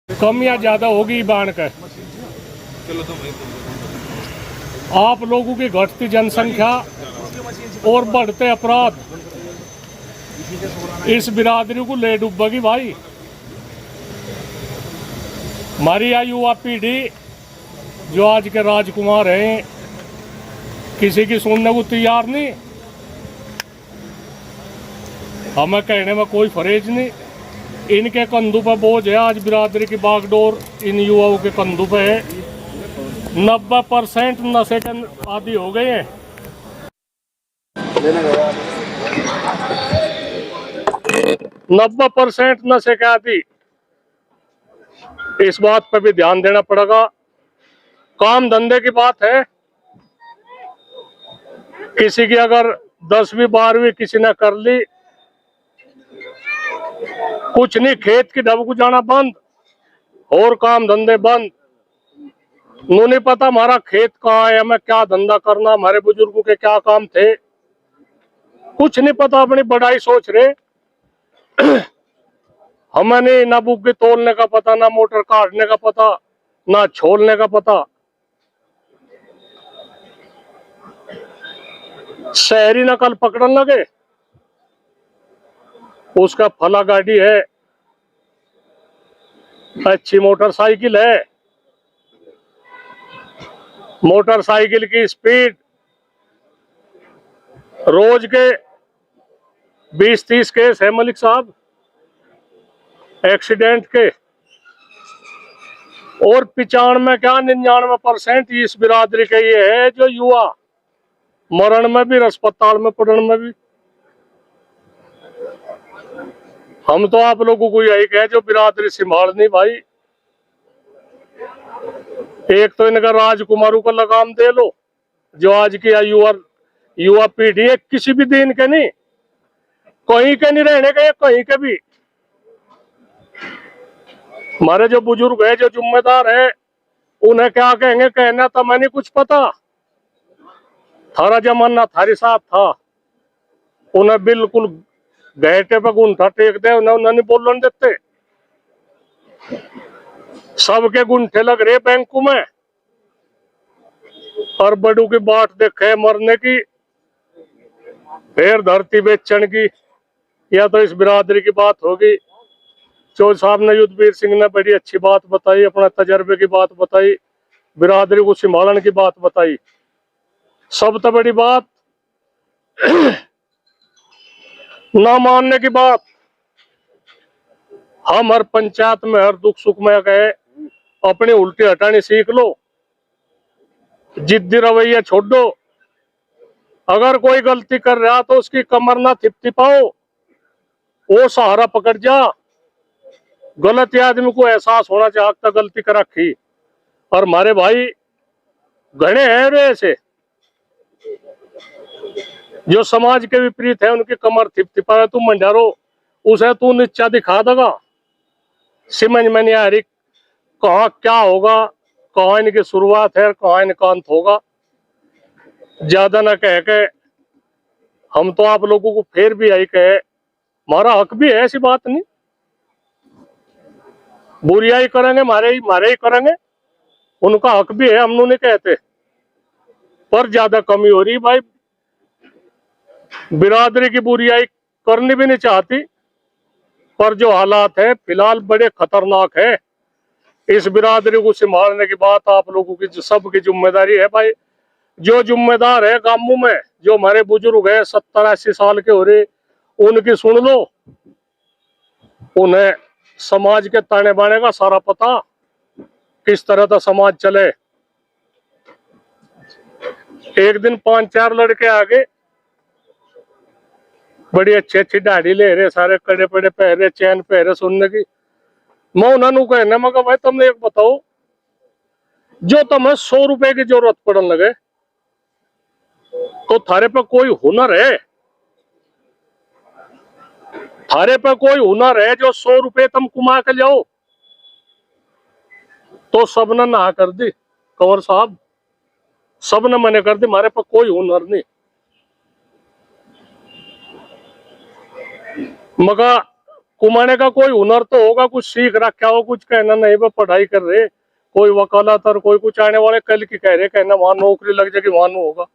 कम या ज्यादा होगी बाढ़ का। आप लोगों की घटती जनसंख्या और बढ़ते अपराध इस बिरादरी को ले डूबेगी भाई। हमारी यह युवा पीढ़ी जो आज के राजकुमार हैं किसी की सुनने को तैयार नहीं। हमें कहने में कोई फरेज नहीं। इनके कंधों पर बोझ है, आज बिरादरी की बागडोर इन युवाओं के कंधों पे है। 90% नशे के आदी हो गए हैं। 90% नशे के आदी। इस बात पर भी ध्यान देना पड़ेगा। काम धंधे की बात है, किसी की अगर 10वीं 12वीं किसी ने कर ली, कुछ नहीं, खेत की ढब को जाना बंद और काम धंधे बंद। उन्हें नहीं पता हमारा खेत कहाँ है, हमें क्या धंधा करना, हमारे बुजुर्गों के क्या काम थे, कुछ नहीं पता। अपनी बड़ाई सोच रहे। हमें नहीं ना बुग्गी तोलने का पता, ना मोटर काटने का पता, ना छोलने का पता। शहरी नकल पकड़ने लगे, उसका फला गाड़ी है, अच्छी मोटरसाइकिल है, मोटरसाइकिल की स्पीड रोज के 20-30 केस है मलिक साहब एक्सीडेंट के। और 95-99% इस बिरादरी के ये है जो युवा मरण में भी, अस्पताल में पड़ने में भी। हम तो आप लोगों को यही कहे जो बिरादरी संभालनी भाई, एक तो इनका राजकुमारों का लगाम दे लो। जो आज की युवा पीढ़ी है, किसी भी दिन के नहीं, कहीं के नहीं रहने के, कहीं के भी। हमारे जो बुजुर्ग है, जो जिम्मेदार है, उन्हें क्या कहेंगे, कहना तो मैं नहीं कुछ पता, थारा जमाना थारी साथ था। उन्हें बिल्कुल घाटे पे गुंठा टेक दे, उन्हें नहीं बोलने देते। सबके गुंठे लग रहे बैंकों में और बड़ों की बाट देखे मरने की, फिर धरती बेचने की। या तो इस बिरादरी की बात होगी। चौधरी साहब ने, युद्धवीर सिंह ने बड़ी अच्छी बात बताई, अपने तजर्बे की बात बताई, बिरादरी को संभालने की बात बताई। सब तो बड़ी बात ना मानने की बात। हम हर पंचायत में, हर दुख सुख में गए, अपनी उल्टी हटानी सीख लो, जिद्दी रवैया छोड़ दो। अगर कोई गलती कर रहा तो उसकी कमर ना थिपथिपाओ, वो सहारा पकड़ जा। गलती आदमी को एहसास होना चाहिए तक गलती कर रखी। और हमारे भाई घने हैं रे ऐसे जो समाज के विपरीत है, उनकी कमर थिपथिपा। तू मंडारो, उसे तू नीचा दिखा देगा, समझ में नहीं आ रही कहाँ क्या होगा, कहाँ इनकी शुरुआत है, कहाँ इनका अंत होगा। ज्यादा ना कह के हम तो आप लोगों को फिर भी यही कहे, हमारा हक भी है, ऐसी बात नहीं। बुराई करेंगे मारे ही करेंगे, उनका हक भी है, हम नहीं कहते। पर ज्यादा कमी हो रही भाई, बिरादरी की बुराई करनी भी नहीं चाहती, पर जो हालात है फिलहाल बड़े खतरनाक है। इस बिरादरी को संभालने की बात आप लोगों की सबकी जिम्मेदारी है भाई। जो जिम्मेदार है गांवों में, जो हमारे बुजुर्ग है 70-80 साल के हो रहे, उनकी सुन लो। उन्हें समाज के ताने बाने का सारा पता, किस तरह का समाज चले। एक दिन 5-4 लड़के आगे, बड़ी अच्छी अच्छी दाढ़ी ले रहे, सारे कड़े पड़े पहरे, चैन पहरे, सुनने की। मैं उन्होंने कहना, मैं भाई तुमने एक बताओ, जो तुम्हें 100 रुपए की जरूरत पड़ने लगे तो थारे पे कोई हुनर है? थारे पे कोई हुनर है जो 100 रुपए तुम कमा के लाओ? तो सबने ना कर दी कंवर साहब, सबने मने कर दी, हमारे पे कोई हुनर नहीं। मगर कुमाने का कोई हुनर तो होगा, कुछ सीख रखा हो, कुछ कहना नहीं वो पढ़ाई कर रहे, कोई वकालत और कोई कुछ आने वाले कल की कह रहे, कहना वहां नौकरी लग जाएगी वहां होगा।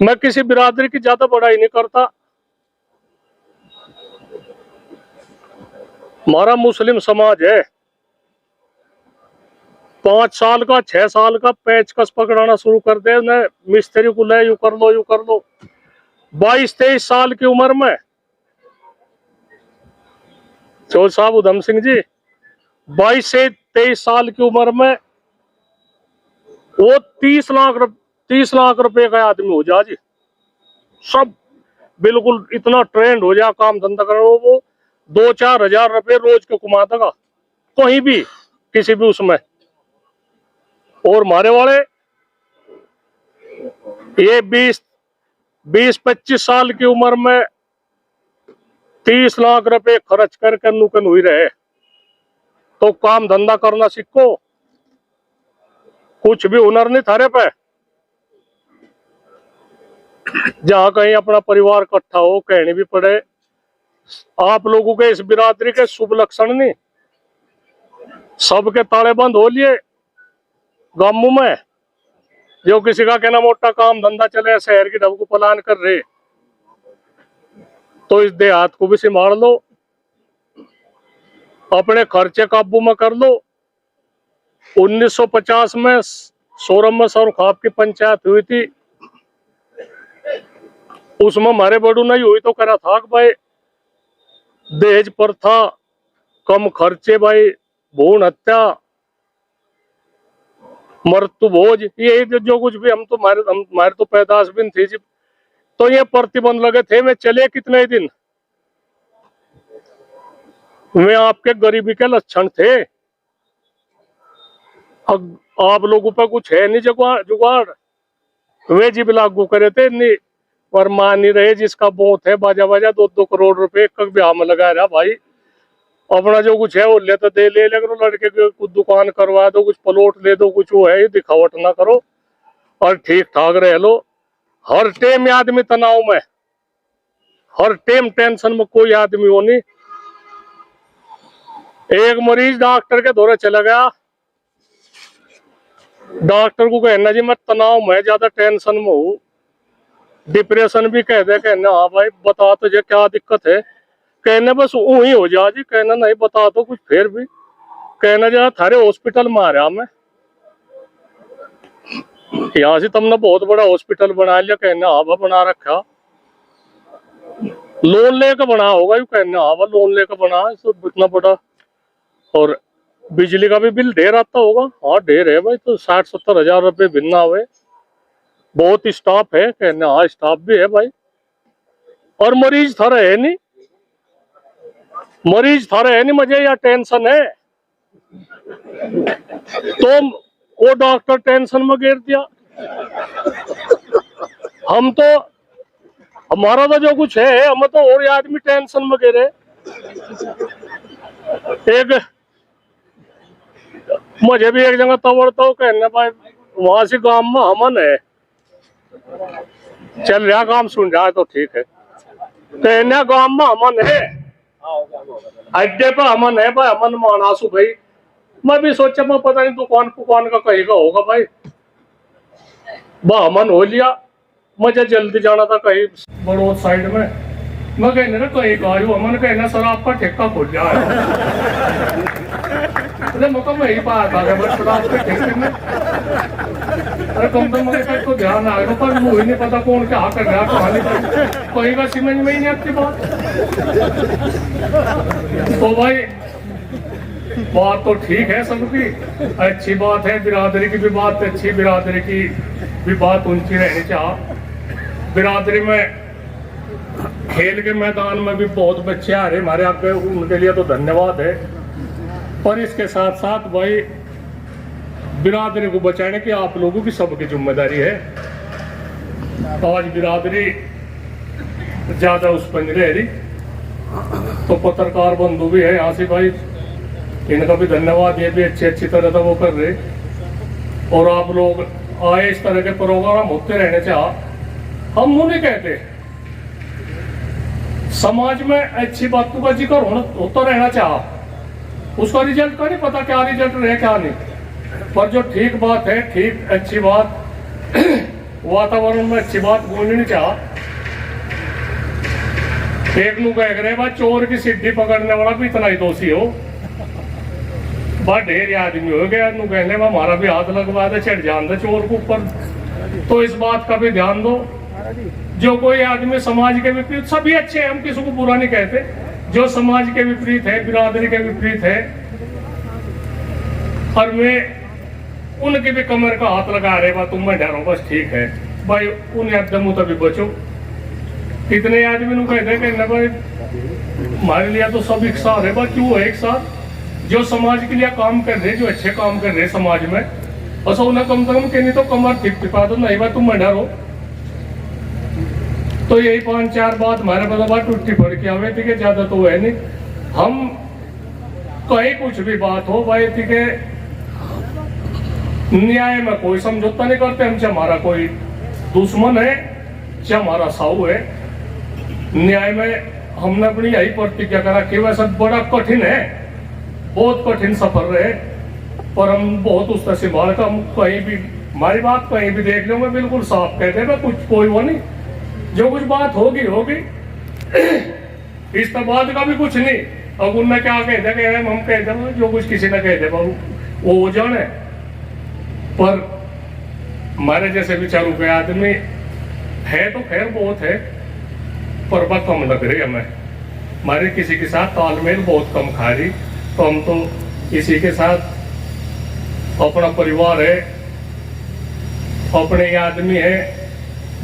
मैं किसी बिरादरी की ज्यादा बड़ाई नहीं करता। हमारा मुस्लिम समाज है, 5 साल का 6 साल का पेचकस पकड़ाना शुरू कर दे उन्हें, मिस्त्री को ले, यू कर लो यू कर लो। 22-23 साल की उम्र में चौधरी साहब उधम सिंह जी 22 से 23 साल की उम्र में वो 30 लाख रुपए का आदमी हो जा जी। सब बिल्कुल इतना ट्रेंड हो जा, काम धंधा कर, वो 2-4 हजार रुपए रोज के कमा देगा कहीं भी किसी भी उसमें। और हमारे वाले ये 20-25 साल की उम्र में 30 लाख रुपए खर्च करके नुकन हुई रहे। तो काम धंधा करना सीखो, कुछ भी हुनर नहीं थारे पे। जहां कहीं अपना परिवार इकट्ठा हो, कहनी भी पड़े, आप लोगों के इस बिरादरी के शुभ लक्षण नहीं, सबके ताले बंद हो लिए गांवों में। जो किसी का कहना मोटा काम धंधा चले, शहर की ढब को पलान कर रहे, तो इस देहात को भी संभाल लो, अपने खर्चे काबू में कर लो। 1950 में सोरम में सौरखाप की पंचायत हुई थी, उसमें हमारे बड़ू नहीं हुई तो करा था भाई दहेज प्रथा, कम खर्चे भाई, भ्रूण हत्या, मृत्यु भोज, ये जो कुछ भी हम हमारे तो पैदाश भी थी जी, तो ये प्रतिबंध लगे थे। मैं चले कितने दिन, वे आपके गरीबी के लक्षण थे। अब आप लोगों पर कुछ है नहीं जुगाड़, वे जीव लागू करे थे नहीं, पर मान नहीं रहे। जिसका बोत है बाजा बाजा 2-2 करोड़ रुपए एक ब्याह में लगा रहा भाई, अपना जो कुछ है वो ले तो दे, ले करो, लड़के के कुछ दुकान करवा दो, कुछ प्लॉट ले दो, कुछ वो है दिखावट ना करो और ठीक ठाक रह लो। हर टाइम आदमी तनाव में, हर टाइम टेंशन में, कोई आदमी हो नहीं। एक मरीज डॉक्टर के दौरे चला गया, डॉक्टर को कहना जी मैं तनाव में, ज्यादा टेंशन में हूँ, डिप्रेशन भी कह दे, कहना हाँ भाई बता तुझे क्या दिक्कत है, कहने बस ऊ ही हो जा जी, कहना नहीं बता तो कुछ, फिर भी कहना जरा थारे हॉस्पिटल में आ रहा मैं, यहाँ से तुमने बहुत बड़ा हॉस्पिटल बना लिया, कहना हाँ बना रखा, लोन लेकर बना होगा, यू कहना हाँ लोन लेकर बना इतना बड़ा, और बिजली का भी बिल ढेर आता होगा, हाँ ढेर है भाई, तो 60-70 हजार रुपये भिन्ना हुए, बहुत स्टाफ है, कहना हाँ स्टाफ भी है भाई, और मरीज थारा है नहीं, मरीज थारा है नहीं, मुझे या टेंशन है, तो वो डॉक्टर टेंशन में गिर दिया। हम तो हमारा तो जो कुछ है, हम तो और आदमी टेंशन में गिरे। एक मुझे भी एक जगह तवड़ तो कहना भाई वहां से गांव में हमन है, चल रहा काम सुन रहा है तो ठीक है, कहना गांव में हमन है, अड्डे पर हमन है भाई, हमन मानासू भाई। मैं भी सोचा मैं पता नहीं दुकान का कहीं का होगा भाई, हमन हो लिया। मुझे जल्दी जाना था कहीं बड़ोद साइड में, मैं कहने ना कहीं का हमन कहना सर आपका ठेका खुल जाए, मैं यही बात आ गया शराब के ठेके में। अरे कम से कम तो ध्यान आ गया, पर मुझे नहीं पता कौन क्या कर रहा, कहानी कहीं का समझ में ही नहीं आपकी बात। तो भाई बात तो ठीक है सबकी, अच्छी बात है, बिरादरी की भी बात अच्छी, बिरादरी की भी बात ऊंची रहनी चाहिए। बिरादरी में खेल के मैदान में भी बहुत बच्चे आ रहे हमारे आगे, उनके लिए तो धन्यवाद है, पर इसके साथ साथ भाई बिरादरी को बचाने की आप लोगों की सबकी जिम्मेदारी है। आज बिरादरी ज्यादा उस पर नहीं रह रही, तो पत्रकार बंधु भी है यहाँ से भाई, इनका भी धन्यवाद, ये भी अच्छी तरह से वो कर रहे, और आप लोग आए, इस तरह के प्रोग्राम होते रहने चाहिए। हम वो नहीं कहते समाज में अच्छी बातों का जिक्र होता रहना चाहिए। उसका रिजल्ट का नहीं पता क्या रिजल्ट रहे क्या नहीं, पर जो ठीक बात है, ठीक अच्छी बात वातावरण में अच्छी बात बोलनी चाहिए। एक नु कह रहे बा चोर की सिद्धि पकड़ने वाला भी इतना ही दोषी हो, बा ढेर आदमी हो गया नु कहने में हमारा भी हाथ लगवा दे, चढ़ जान दे चोर के ऊपर। तो इस बात का भी ध्यान दो। जो कोई आदमी समाज के विपरीत, सभी अच्छे हैं, हम किसी को बुरा नहीं कहते, जो समाज के विपरीत है, बिरादरी के विपरीत है, और मैं उनके भी कमर का हाथ लगा रहे बा तुम मैं डरो बस ठीक है भाई, उन एकदम तभी बचो। कितने आदमी नु कहते कि न भाई हमारे लिए तो सब एक साथ है, बस क्यों है एक साथ? जो समाज के लिए काम कर रहे, जो अच्छे काम कर रहे समाज में, और सब उन्हें कम से कम कहनी तो कमर टिपा दो, नहीं भाई तुम मैं डरो। तो यही 5-4 बात हमारे मतलब टूटी पड़ के आवे थी, ज्यादा तो है नहीं। हम कहीं कुछ भी बात हो भाई थी के न्याय में कोई समझौता नहीं करते हम, चाहे हमारा कोई दुश्मन है चाहे हमारा साऊ है। न्याय में हमने अपनी यही प्रतिज्ञा करा कि वैसा बड़ा कठिन है, बहुत कठिन सफर रहे, पर हम बहुत उसका संभाल कर, हम कहीं भी हमारी बात कहीं भी देख लो मैं बिल्कुल साफ कहते हैं, कुछ कोई वो नहीं, जो कुछ बात होगी होगी, इस बाद का भी कुछ नहीं। अब उनने क्या कह दे, हम कह दे जो कुछ किसी ने कह दे बाबू वो जाने, पर हमारे जैसे विचारों के आदमी है तो खैर बहुत है, पर बात कम लग रही हमें, हमारे किसी के साथ तालमेल बहुत कम खा रही। तो हम तो किसी के साथ अपना परिवार है, अपने आदमी है,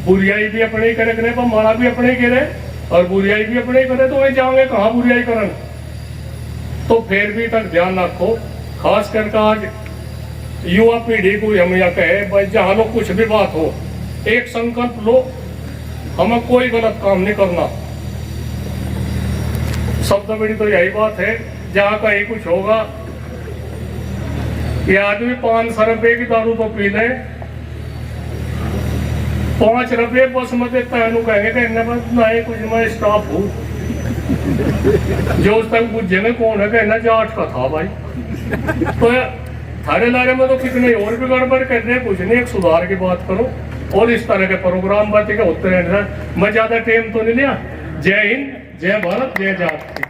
बुराई भी अपने ही करे, पर मारा भी अपने ही करे और बुराई भी अपने ही करे, तो वही जाओगे कहाँ बुराई करन। तो फिर भी तक ध्यान रखो, खास करके आज युवा पीढ़ी को हम यह कहे भाई जहाँ लोग कुछ भी बात हो, एक संकल्प लो, हमें कोई गलत काम नहीं करना। सबसे बड़ी तो यही बात है, जहाँ कहीं कुछ होगा, ये आदमी 500 रुपए की दारू तो पी ले, 5 रुपये बस में देता है, कहेंगे नहीं कुछ मैं स्टाफ हूँ, जो उस तक बुझे कौन है, कहना जाट का था भाई। तो थारे लारे में तो कितने और भी गड़बड़ कर रहे हैं, कुछ नहीं, एक सुधार की बात करो और इस तरह के प्रोग्राम बातें होते रहने। मैं ज्यादा टाइम तो नहीं लिया। जय हिंद, जय भारत, जय जाट।